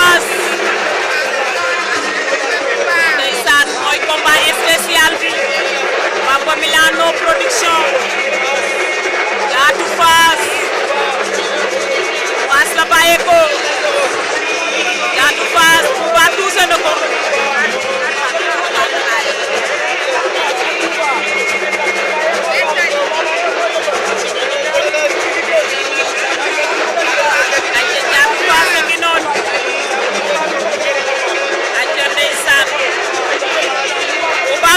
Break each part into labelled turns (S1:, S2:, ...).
S1: Fass ndeysaan mooy combat spécial bi Papa Milano production Thiatou Fass Fass la bàyyeekoo Thiatou Fass Touba tuuse na ko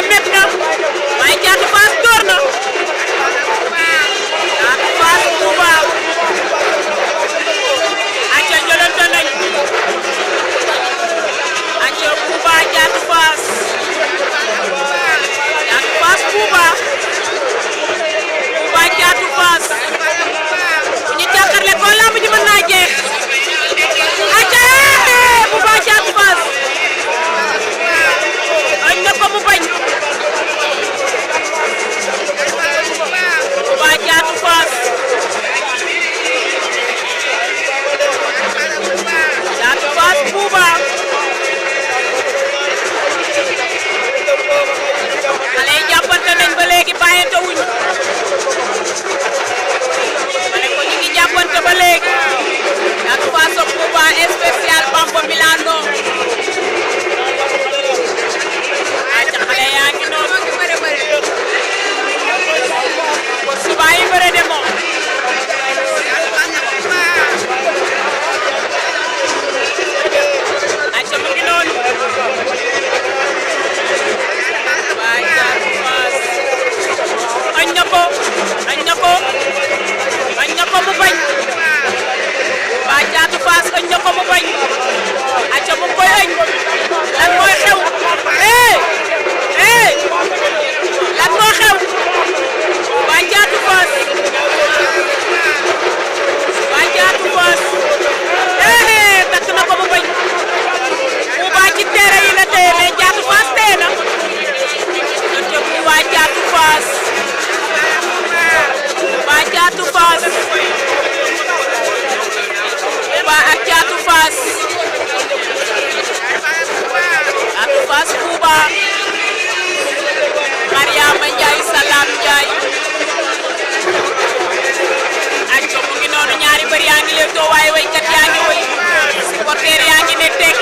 S1: waaye Thiatou Fass door na Thiatou Fass Touba acca jëlante nañ acca Touba Thiatou Fass Touba Touba Thiatou Fass ñu jàkkaarle ko lamb ji mën naa jeex acca Touba Thiatou Fass añ na ko mu bañ Touba Thiatou Fass Touba xale yi jàppante nañ ba léegi bàyyante wuñ xale ko ñu ngi jàppante ba léegi Thiatou Fass ak Touba spécial Papa Milano acca xale yaa ngi noonu suba yi bëre de moom acca mu ngi noonu waaye Thiatou Fass añ na ko mu bañ waaye Thiatou Fass añ na ko mu bañ acca mu koy añ lan mooy xew lan moo xew waaye Thiatou Fass takk na ko mu bañ mu baa ci teere yi la téye mais Thiatou Fass téye na waa Thiatou Fass ak Thiatou Fass Touba Mariama Ndiaye Salam Ndiaye acca mu ngi noonu ñaari mbër yaa ngi leen too waaye waykat yaa ngi woy supporter yaa ngi ne teg